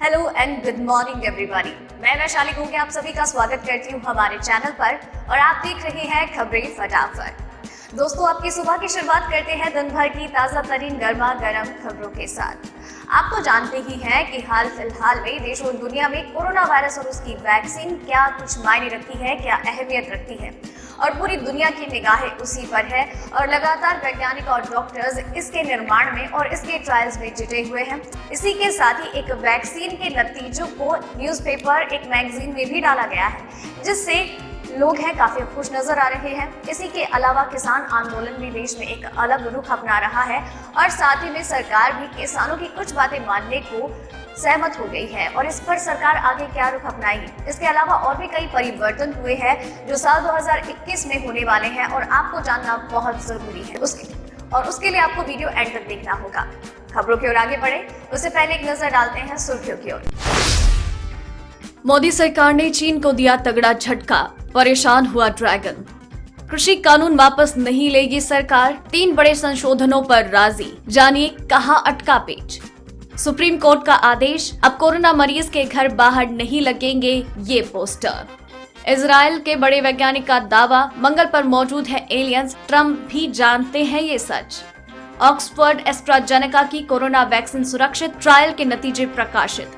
Hello and good morning everybody. मैं वैशाली घूम के आप सभी का स्वागत करती हूँ हमारे चैनल पर और आप देख रहे हैं खबरें फटाफट। दोस्तों, आपकी सुबह की शुरुआत करते हैं दिन भर की ताज़ा तरीन गर्मा गर्म खबरों के साथ। आप तो जानते ही हैं कि हाल फिलहाल में देश और दुनिया में कोरोना वायरस और उसकी वैक्सीन क्या कुछ मायने रखती है, क्या अहमियत रखती है और पूरी दुनिया की निगाहें उसी पर है और लगातार वैज्ञानिक और डॉक्टर्स इसके निर्माण में और इसके ट्रायल्स में जुटे हुए हैं। इसी के साथ ही एक वैक्सीन के नतीजों को न्यूज़पेपर, एक मैगजीन में भी डाला गया है, जिससे लोग हैं काफी खुश नजर आ रहे हैं। इसी के अलावा किसान आंदोलन भी देश में एक अलग रुख अपना रहा है और साथ ही में सरकार भी किसानों की कुछ बातें मानने को सहमत हो गई है और इस पर सरकार आगे क्या रुख अपनाएगी। इसके अलावा और भी कई परिवर्तन हुए हैं जो साल 2021 में होने वाले हैं और आपको जानना बहुत जरूरी है। उसके लिए आपको वीडियो एंड तक देखना होगा। खबरों की ओर आगे बढ़े उससे पहले एक नजर डालते हैं सुर्खियों की ओर। मोदी सरकार ने चीन को दिया तगड़ा झटका, परेशान हुआ ड्रैगन। कृषि कानून वापस नहीं लेगी सरकार, 3 बड़े संशोधनों पर राजी। जानिए कहां अटका पेच। सुप्रीम कोर्ट का आदेश, अब कोरोना मरीज के घर बाहर नहीं लगेंगे ये पोस्टर। इजराइल के बड़े वैज्ञानिक का दावा, मंगल पर मौजूद है एलियंस, ट्रंप भी जानते हैं ये सच। ऑक्सफोर्ड एस्ट्राजेनेका की कोरोना वैक्सीन सुरक्षित, ट्रायल के नतीजे प्रकाशित।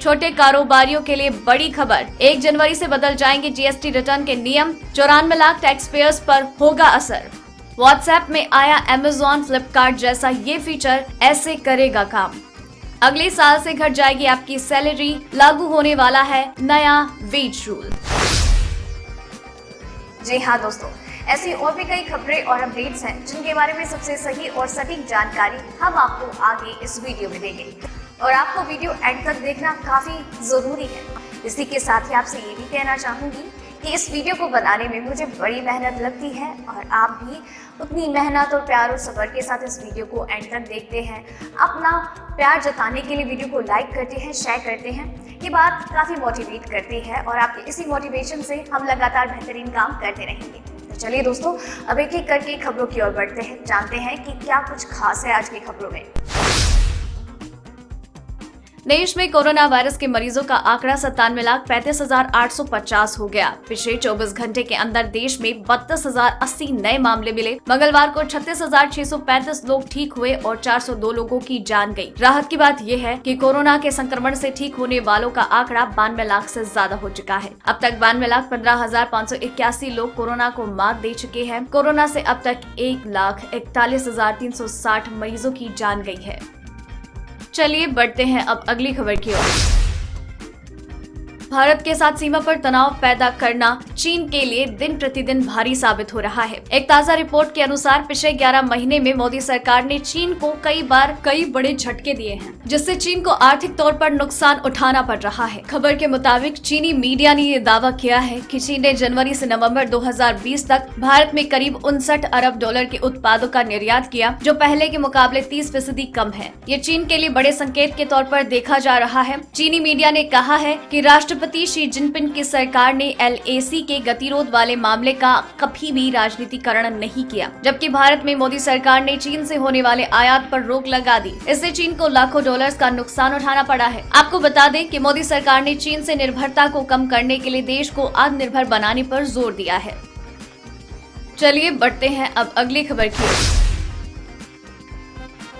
छोटे कारोबारियों के लिए बड़ी खबर, 1 जनवरी से बदल जाएंगे जीएसटी रिटर्न के नियम, 94 लाख टैक्स पेयर्स पर होगा असर। व्हाट्सएप में आया अमेजॉन, फ्लिपकार्ट जैसा ये फीचर, ऐसे करेगा काम। अगले साल से घट जाएगी आपकी सैलरी, लागू होने वाला है नया वेज रूल। जी हाँ दोस्तों, ऐसी और भी कई खबरें और अपडेट्स हैं जिनके बारे में सबसे सही और सटीक जानकारी हम आपको आगे इस वीडियो में देंगे और आपको वीडियो एंड तक देखना काफी जरूरी है। इसी के साथ ही आपसे ये भी कहना चाहूंगी कि इस वीडियो को बनाने में मुझे बड़ी मेहनत लगती है और आप भी उतनी मेहनत और प्यार और सब्र के साथ इस वीडियो को एंड तक देखते हैं। अपना प्यार जताने के लिए वीडियो को लाइक करते हैं, शेयर करते हैं। ये बात काफ़ी मोटिवेट करती है और आपके इसी मोटिवेशन से हम लगातार बेहतरीन काम करते रहेंगे। तो चलिए दोस्तों, अब एक एक करके खबरों की ओर बढ़ते हैं, जानते हैं कि क्या कुछ खास है आज की खबरों में। देश में कोरोना वायरस के मरीजों का आंकड़ा 97,35,850 हो गया। पिछले 24 घंटे के अंदर देश में 32,080 नए मामले मिले। मंगलवार को 36,635 लोग ठीक हुए और 402 लोगों की जान गई। राहत की बात यह है कि कोरोना के संक्रमण से ठीक होने वालों का आंकड़ा 92 लाख से ज्यादा हो चुका है। अब तक 92,15,581 लोग कोरोना को मात दे चुके हैं। कोरोना से अब तक 1,41,360 मरीजों की जान गई है। चलिए बढ़ते हैं अब अगली खबर की ओर। भारत के साथ सीमा पर तनाव पैदा करना चीन के लिए दिन प्रतिदिन भारी साबित हो रहा है। एक ताजा रिपोर्ट के अनुसार पिछले 11 महीने में मोदी सरकार ने चीन को कई बड़े झटके दिए हैं, जिससे चीन को आर्थिक तौर पर नुकसान उठाना पड़ रहा है। खबर के मुताबिक चीनी मीडिया ने ये दावा किया है कि चीन ने जनवरी से नवंबर 2020 तक भारत में करीब 59 अरब डॉलर के उत्पादों का निर्यात किया, जो पहले के मुकाबले 30% कम है। ये चीन के लिए बड़े संकेत के तौर पर देखा जा रहा है। चीनी मीडिया ने कहा है कि राष्ट्रपति शी जिनपिंग की सरकार ने एलएसी के गतिरोध वाले मामले का कभी भी राजनीतिकरण नहीं किया, जबकि भारत में मोदी सरकार ने चीन से होने वाले आयात पर रोक लगा दी। इससे चीन को लाखों डॉलर्स का नुकसान उठाना पड़ा है। आपको बता दें कि मोदी सरकार ने चीन से निर्भरता को कम करने के लिए देश को आत्मनिर्भर बनाने पर जोर दिया है। चलिए बढ़ते हैं अब अगली खबर की ओर।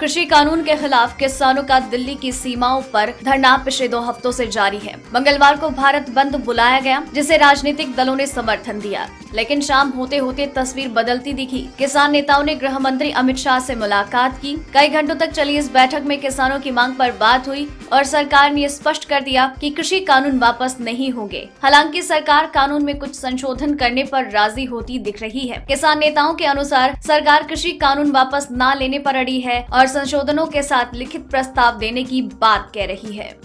कृषि कानून के खिलाफ किसानों का दिल्ली की सीमाओं पर धरना पिछले 2 हफ्तों से जारी है। मंगलवार को भारत बंद बुलाया गया, जिसे राजनीतिक दलों ने समर्थन दिया, लेकिन शाम होते होते तस्वीर बदलती दिखी। किसान नेताओं ने गृह मंत्री अमित शाह से मुलाकात की। कई घंटों तक चली इस बैठक में किसानों की मांग पर बात हुई और सरकार ने स्पष्ट कर दिया कि कृषि कानून वापस नहीं होंगे। हालांकि सरकार कानून में कुछ संशोधन करने पर राजी होती दिख रही है। किसान नेताओं के अनुसार सरकार कृषि कानून वापस न लेने पर अड़ी है और संशोधनों के साथ लिखित प्रस्ताव देने की बात कह रही है।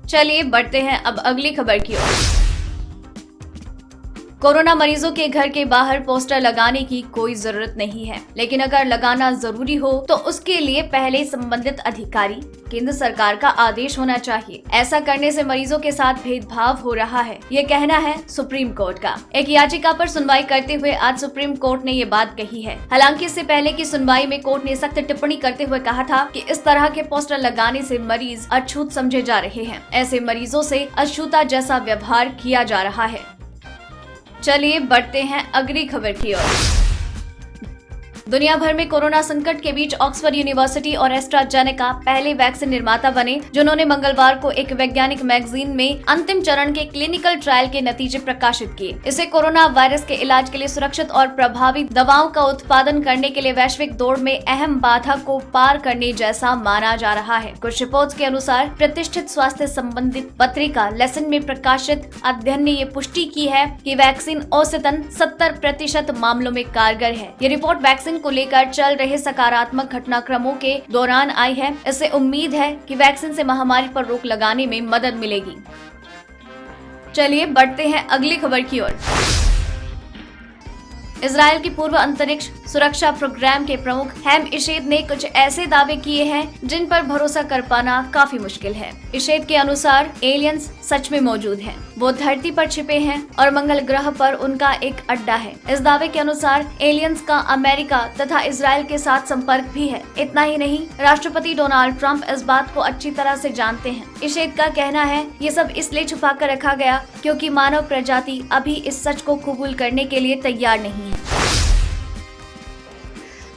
चलिए बढ़ते हैं अब अगली खबर की ओर। कोरोना मरीजों के घर के बाहर पोस्टर लगाने की कोई जरूरत नहीं है, लेकिन अगर लगाना जरूरी हो तो उसके लिए पहले संबंधित अधिकारी, केंद्र सरकार का आदेश होना चाहिए। ऐसा करने से मरीजों के साथ भेदभाव हो रहा है, ये कहना है सुप्रीम कोर्ट का। एक याचिका पर सुनवाई करते हुए आज सुप्रीम कोर्ट ने ये बात कही है। हालांकि इससे पहले की सुनवाई में कोर्ट ने सख्त टिप्पणी करते हुए कहा था कि इस तरह के पोस्टर लगाने से मरीज अछूत समझे जा रहे हैं। ऐसे मरीजों से अछूता जैसा व्यवहार किया जा रहा है। चलिए बढ़ते हैं अगली खबर की ओर। दुनिया भर में कोरोना संकट के बीच ऑक्सफोर्ड यूनिवर्सिटी और एस्ट्राजेनेका पहले वैक्सीन निर्माता बने, जिन्होंने मंगलवार को एक वैज्ञानिक मैगजीन में अंतिम चरण के क्लिनिकल ट्रायल के नतीजे प्रकाशित किए। इसे कोरोना वायरस के इलाज के लिए सुरक्षित और प्रभावी दवाओं का उत्पादन करने के लिए वैश्विक दौड़ में अहम बाधा को पार करने जैसा माना जा रहा है। कुछ रिपोर्ट्स के अनुसार प्रतिष्ठित स्वास्थ्य संबंधित पत्रिका लेसन में प्रकाशित अध्ययन ने ये पुष्टि की है कि वैक्सीन औसतन 70% मामलों में कारगर है। ये रिपोर्ट वैक्सीन को लेकर चल रहे सकारात्मक घटनाक्रमों के दौरान आई है। इससे उम्मीद है कि वैक्सीन से महामारी पर रोक लगाने में मदद मिलेगी। चलिए बढ़ते हैं अगली खबर की ओर। इजराइल की पूर्व अंतरिक्ष सुरक्षा प्रोग्राम के प्रमुख हैम इशेद ने कुछ ऐसे दावे किए हैं जिन पर भरोसा कर पाना काफी मुश्किल है। इशेद के अनुसार एलियंस सच में मौजूद हैं, वो धरती पर छिपे हैं और मंगल ग्रह पर उनका एक अड्डा है। इस दावे के अनुसार एलियंस का अमेरिका तथा इजराइल के साथ संपर्क भी है। इतना ही नहीं, राष्ट्रपति डोनाल्ड ट्रंप इस बात को अच्छी तरह से जानते हैं। इशेद का कहना है ये सब इसलिए छुपा कर रखा गया क्योंकि मानव प्रजाति अभी इस सच को कबूल करने के लिए तैयार नहीं है।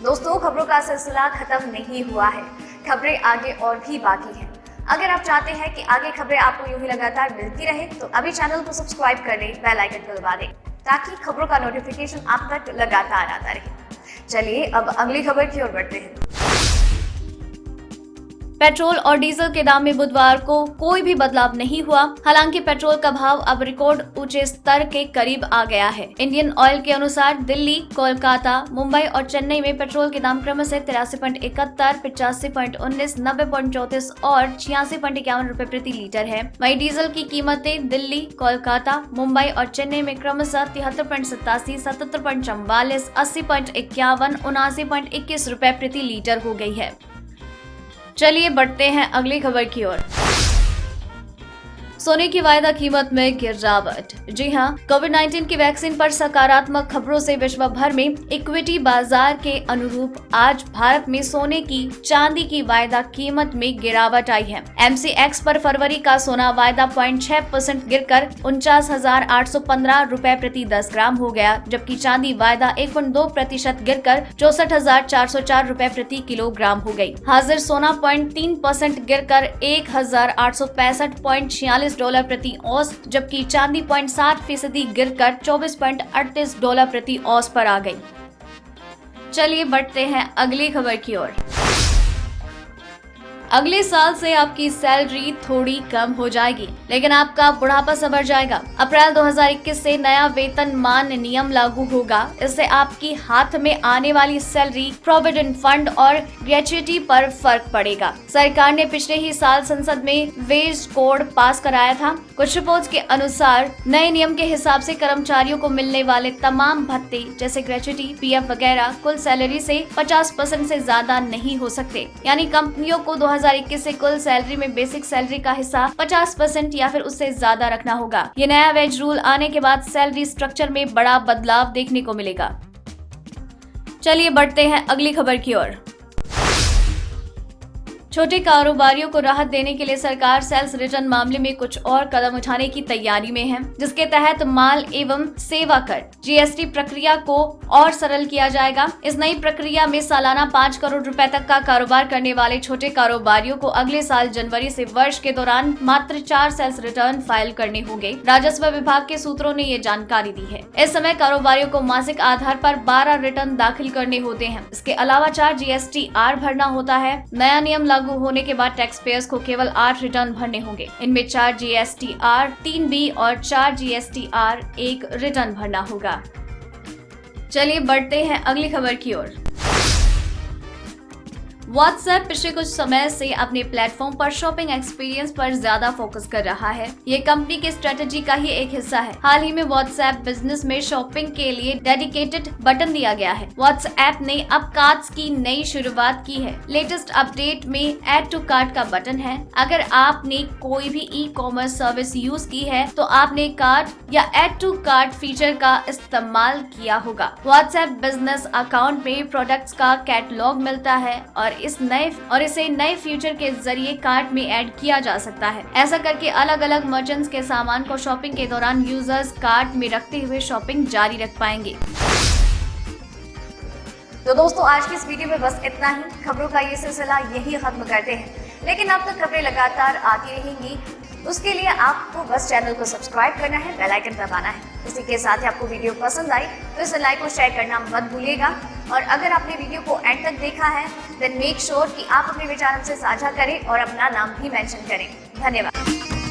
दोस्तों, खबरों का सिलसिला खत्म नहीं हुआ है, खबरें आगे और भी बाकी हैं। अगर आप चाहते हैं कि आगे खबरें आपको यूं ही लगातार मिलती रहे तो अभी चैनल को सब्सक्राइब कर लें, बेल आइकन को दबा दें ताकि खबरों का नोटिफिकेशन आप तक लगातार आता रहे। चलिए अब अगली खबर की ओर बढ़ते हैं। पेट्रोल और डीजल के दाम में बुधवार को कोई भी बदलाव नहीं हुआ। हालांकि पेट्रोल का भाव अब रिकॉर्ड ऊंचे स्तर के करीब आ गया है। इंडियन ऑयल के अनुसार दिल्ली, कोलकाता, मुंबई और चेन्नई में पेट्रोल के दाम क्रमशः 83.71, 85.19, 90.34 और 86.51 रुपए प्रति लीटर है। वहीं डीजल की कीमतें दिल्ली, कोलकाता, मुंबई और चेन्नई में क्रमशः 73.87, 77.44, 80.51, 79.21 रुपए प्रति लीटर हो गई है। चलिए बढ़ते हैं अगली खबर की ओर। सोने की वायदा कीमत में गिरावट। जी हां, कोविड-19 की वैक्सीन पर सकारात्मक खबरों से विश्व भर में इक्विटी बाजार के अनुरूप आज भारत में सोने की चांदी की वायदा कीमत में गिरावट आई है। MCX पर फरवरी का सोना वायदा 0.6% गिरकर 49,815 रुपए प्रति 10 ग्राम हो गया, जबकि चांदी वायदा 1.2% गिरकर 64,404 रुपए प्रति किलोग्राम हो गई। हाजिर सोना 0.3% गिरकर 1,865.46 $1 प्रति औंस, जबकि चांदी 0.7% गिरकर $24.38 प्रति औंस पर आ गई। चलिए बढ़ते हैं अगली खबर की ओर। अगले साल से आपकी सैलरी थोड़ी कम हो जाएगी, लेकिन आपका बुढ़ापा संवर जाएगा। अप्रैल 2021 से नया वेतनमान नियम लागू होगा। इससे आपकी हाथ में आने वाली सैलरी, प्रोविडेंट फंड और ग्रेच्युटी पर फर्क पड़ेगा। सरकार ने पिछले ही साल संसद में वेज कोड पास कराया था। कुछ रिपोर्ट्स के अनुसार नए नियम के हिसाब से कर्मचारियों को मिलने वाले तमाम भत्ते जैसे ग्रेच्युटी, PF वगैरह कुल सैलरी से 50% से ज्यादा नहीं हो सकते। यानी कंपनियों को 2021 से कुल सैलरी में बेसिक सैलरी का हिस्सा 50% या फिर उससे ज्यादा रखना होगा। ये नया वेज रूल आने के बाद सैलरी स्ट्रक्चर में बड़ा बदलाव देखने को मिलेगा। चलिए बढ़ते हैं अगली खबर की ओर। छोटे कारोबारियों को राहत देने के लिए सरकार सेल्स रिटर्न मामले में कुछ और कदम उठाने की तैयारी में है, जिसके तहत माल एवं सेवा कर GST प्रक्रिया को और सरल किया जाएगा। इस नई प्रक्रिया में सालाना 5 करोड़ रुपए तक का कारोबार करने वाले छोटे कारोबारियों को अगले साल जनवरी से वर्ष के दौरान मात्र 4 सेल्स रिटर्न फाइल करने होंगे। राजस्व विभाग के सूत्रों ने ये जानकारी दी है। इस समय कारोबारियों को मासिक आधार पर 12 रिटर्न दाखिल करने होते हैं। इसके अलावा 4 GSTR भरना होता है। नया नियम लागू होने के बाद टैक्स पेयर्स को केवल 8 रिटर्न भरने होंगे। इनमें 4 GSTR 3B और 4 GSTR 1 रिटर्न भरना होगा। चलिए बढ़ते हैं अगली खबर की ओर। व्हाट्सएप पिछले कुछ समय से अपने प्लेटफॉर्म पर शॉपिंग एक्सपीरियंस पर ज्यादा फोकस कर रहा है। ये कंपनी की स्ट्रेटेजी का ही एक हिस्सा है। हाल ही में व्हाट्सएप बिजनेस में शॉपिंग के लिए डेडिकेटेड बटन दिया गया है। व्हाट्सएप ने अब कार्ड्स की नई शुरुआत की है। लेटेस्ट अपडेट में ऐड टू कार्ट का बटन है। अगर आपने कोई भी ई कॉमर्स सर्विस यूज की है तो आपने कार्ड या ऐड टू कार्ट फीचर का इस्तेमाल किया होगा। व्हाट्सएप बिजनेस अकाउंट में प्रोडक्ट्स का कैटलॉग मिलता है और इसे नए फीचर के जरिए कार्ट में ऐड किया जा सकता है। ऐसा करके अलग अलग मर्चेंट्स के सामान को शॉपिंग के दौरान यूजर्स कार्ट में रखते हुए शॉपिंग जारी रख पाएंगे। तो दोस्तों, आज की इस वीडियो में बस इतना ही। खबरों का ये सिलसिला यही खत्म करते हैं, लेकिन अब तक खबरें लगातार आती रहेंगी। उसके लिए आपको बस चैनल को सब्सक्राइब करना है, बेल आइकन दबाना है। इसी के साथ ही आपको वीडियो पसंद आई तो इसे लाइक और शेयर करना मत भूलिएगा। और अगर आपने वीडियो को एंड तक देखा है देन मेक श्योर कि आप अपने विचार हमसे साझा करें और अपना नाम भी मेंशन करें। धन्यवाद।